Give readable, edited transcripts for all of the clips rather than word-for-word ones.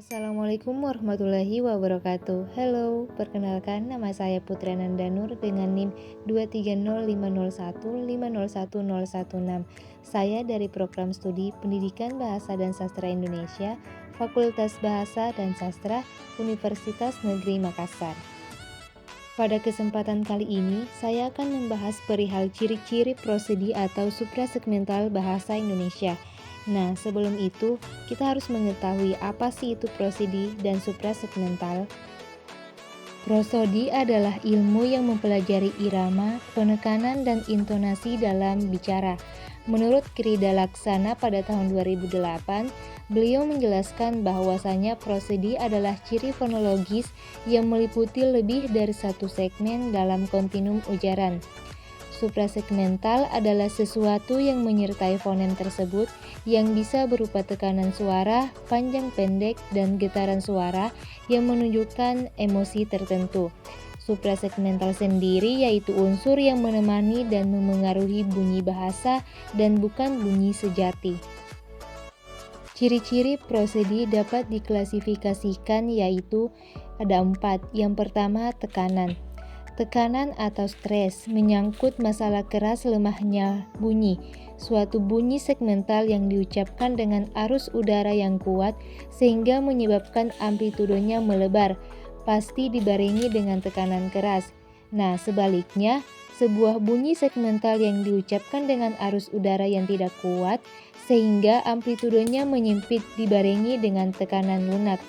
Assalamualaikum warahmatullahi wabarakatuh. Halo, perkenalkan nama saya Putri Ananda Nur dengan NIM 2305015011016. Saya dari Program Studi Pendidikan Bahasa dan Sastra Indonesia, Fakultas Bahasa dan Sastra, Universitas Negeri Makassar. Pada kesempatan kali ini, saya akan membahas perihal ciri-ciri prosodi atau suprasegmental bahasa Indonesia. Nah, sebelum itu, kita harus mengetahui apa sih itu prosodi dan suprasegmental. Prosodi adalah ilmu yang mempelajari irama, penekanan, dan intonasi dalam bicara. Menurut Krida Laksana pada tahun 2008, beliau menjelaskan bahwasanya prosodi adalah ciri fonologis yang meliputi lebih dari satu segmen dalam kontinum ujaran. Suprasegmental adalah sesuatu yang menyertai fonem tersebut yang bisa berupa tekanan suara, panjang pendek, dan getaran suara yang menunjukkan emosi tertentu. Suprasegmental sendiri yaitu unsur yang menemani dan memengaruhi bunyi bahasa dan bukan bunyi sejati. Ciri-ciri prosodi dapat diklasifikasikan yaitu ada 4. Yang pertama, tekanan. Tekanan atau stres menyangkut masalah keras lemahnya bunyi. Suatu bunyi segmental yang diucapkan dengan arus udara yang kuat sehingga menyebabkan amplitudonya melebar, pasti dibarengi dengan tekanan keras. Nah, sebaliknya, sebuah bunyi segmental yang diucapkan dengan arus udara yang tidak kuat sehingga amplitudonya menyempit dibarengi dengan tekanan lunak.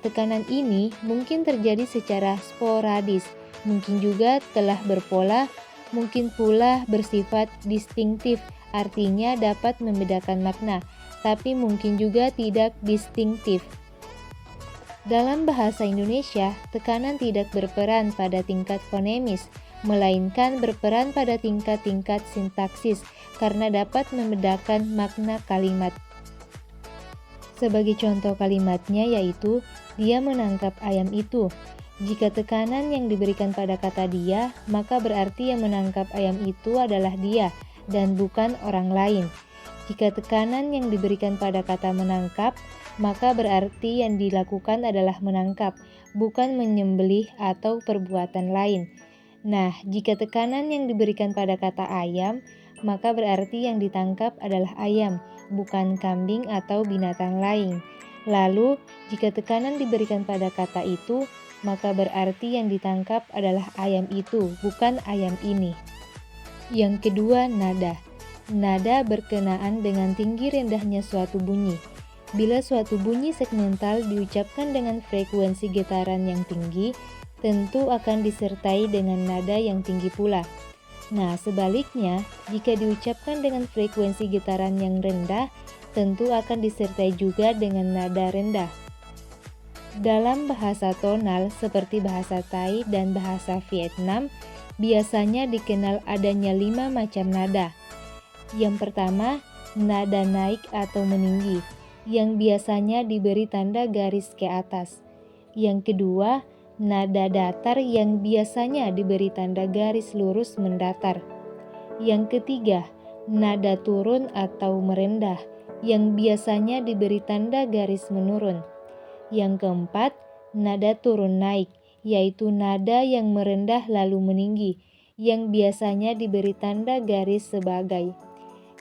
Tekanan ini mungkin terjadi secara sporadis, mungkin juga telah berpola, mungkin pula bersifat distinktif, artinya dapat membedakan makna, tapi mungkin juga tidak distinktif. Dalam bahasa Indonesia, tekanan tidak berperan pada tingkat fonemis, melainkan berperan pada tingkat-tingkat sintaksis karena dapat membedakan makna kalimat. Sebagai contoh kalimatnya yaitu, dia menangkap ayam itu. Jika tekanan yang diberikan pada kata dia, maka berarti yang menangkap ayam itu adalah dia dan bukan orang lain. Jika tekanan yang diberikan pada kata menangkap, maka berarti yang dilakukan adalah menangkap, bukan menyembelih atau perbuatan lain. Nah, jika tekanan yang diberikan pada kata ayam, maka berarti yang ditangkap adalah ayam, bukan kambing atau binatang lain. Lalu, jika tekanan diberikan pada kata itu, maka berarti yang ditangkap adalah ayam itu, bukan ayam ini. Yang kedua, nada. Nada berkenaan dengan tinggi rendahnya suatu bunyi. Bila suatu bunyi segmental diucapkan dengan frekuensi getaran yang tinggi, tentu akan disertai dengan nada yang tinggi pula. Nah, sebaliknya, jika diucapkan dengan frekuensi getaran yang rendah, tentu akan disertai juga dengan nada rendah. Dalam bahasa tonal seperti bahasa Thai dan bahasa Vietnam, biasanya dikenal adanya 5 macam nada. Yang pertama, nada naik atau meninggi, yang biasanya diberi tanda garis ke atas. Yang kedua, nada datar yang biasanya diberi tanda garis lurus mendatar. Yang ketiga, nada turun atau merendah, yang biasanya diberi tanda garis menurun. Yang keempat, nada turun naik, yaitu nada yang merendah lalu meninggi, yang biasanya diberi tanda garis sebagai.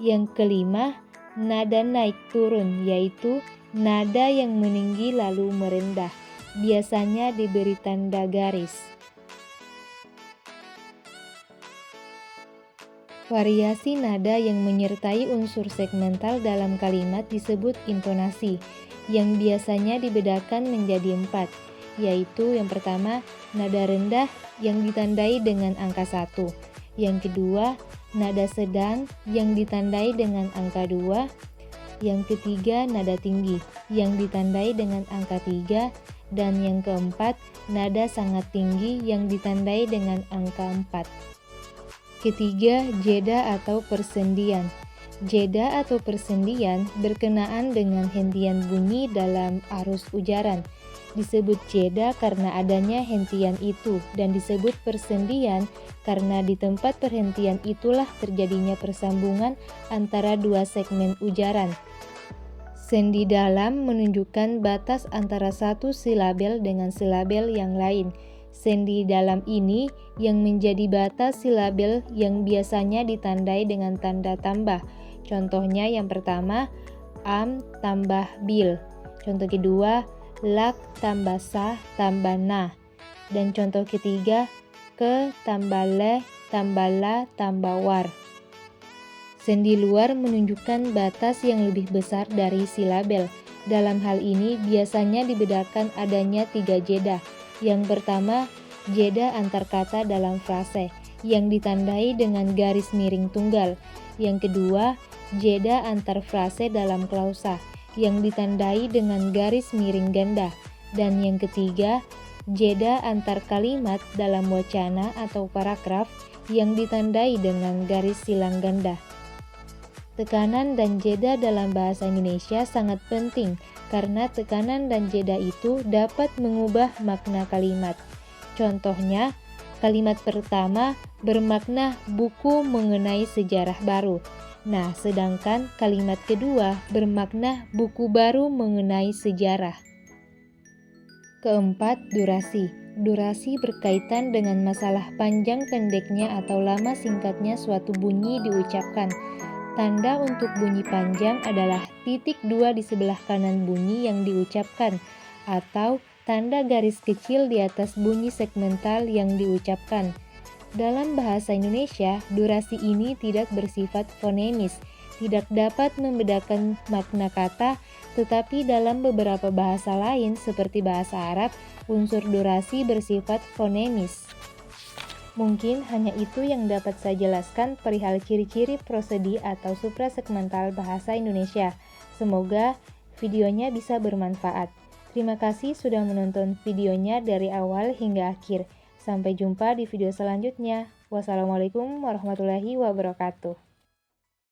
Yang kelima, nada naik turun, yaitu nada yang meninggi lalu merendah, biasanya diberi tanda garis. Variasi nada yang menyertai unsur segmental dalam kalimat disebut intonasi, yang biasanya dibedakan menjadi 4, yaitu yang pertama, nada rendah yang ditandai dengan angka 1. Yang kedua, nada sedang yang ditandai dengan angka 2. Yang ketiga, nada tinggi yang ditandai dengan angka 3. Dan yang keempat, nada sangat tinggi yang ditandai dengan angka 4. Ketiga, jeda atau persendian. Jeda atau persendian berkenaan dengan hentian bunyi dalam arus ujaran. Disebut jeda karena adanya hentian itu dan disebut persendian karena di tempat perhentian itulah terjadinya persambungan antara dua segmen ujaran. Sendi dalam menunjukkan batas antara satu silabel dengan silabel yang lain. Sendi dalam ini yang menjadi batas silabel yang biasanya ditandai dengan tanda tambah. Contohnya yang pertama, am tambah bil. Contoh kedua, lak tambah sa tambah na. Dan contoh ketiga, ke tambah le tambah la tambah war. Sendi luar menunjukkan batas yang lebih besar dari silabel. Dalam hal ini biasanya dibedakan adanya 3 jeda. Yang pertama, jeda antar kata dalam frase yang ditandai dengan garis miring tunggal. Yang kedua, jeda antar frase dalam klausa yang ditandai dengan garis miring ganda. Dan yang ketiga, jeda antar kalimat dalam wacana atau paragraf yang ditandai dengan garis silang ganda. Tekanan dan jeda dalam bahasa Indonesia sangat penting karena tekanan dan jeda itu dapat mengubah makna kalimat. Contohnya, kalimat pertama bermakna buku mengenai sejarah baru. Nah, sedangkan kalimat kedua bermakna buku baru mengenai sejarah. Keempat, durasi. Durasi berkaitan dengan masalah panjang pendeknya atau lama singkatnya suatu bunyi diucapkan. Tanda untuk bunyi panjang adalah titik 2 di sebelah kanan bunyi yang diucapkan, atau tanda garis kecil di atas bunyi segmental yang diucapkan. Dalam bahasa Indonesia, durasi ini tidak bersifat fonemis, tidak dapat membedakan makna kata, tetapi dalam beberapa bahasa lain seperti bahasa Arab, unsur durasi bersifat fonemis. Mungkin hanya itu yang dapat saya jelaskan perihal ciri-ciri prosodi atau suprasegmental bahasa Indonesia. Semoga videonya bisa bermanfaat. Terima kasih sudah menonton videonya dari awal hingga akhir. Sampai jumpa di video selanjutnya. Wassalamualaikum warahmatullahi wabarakatuh.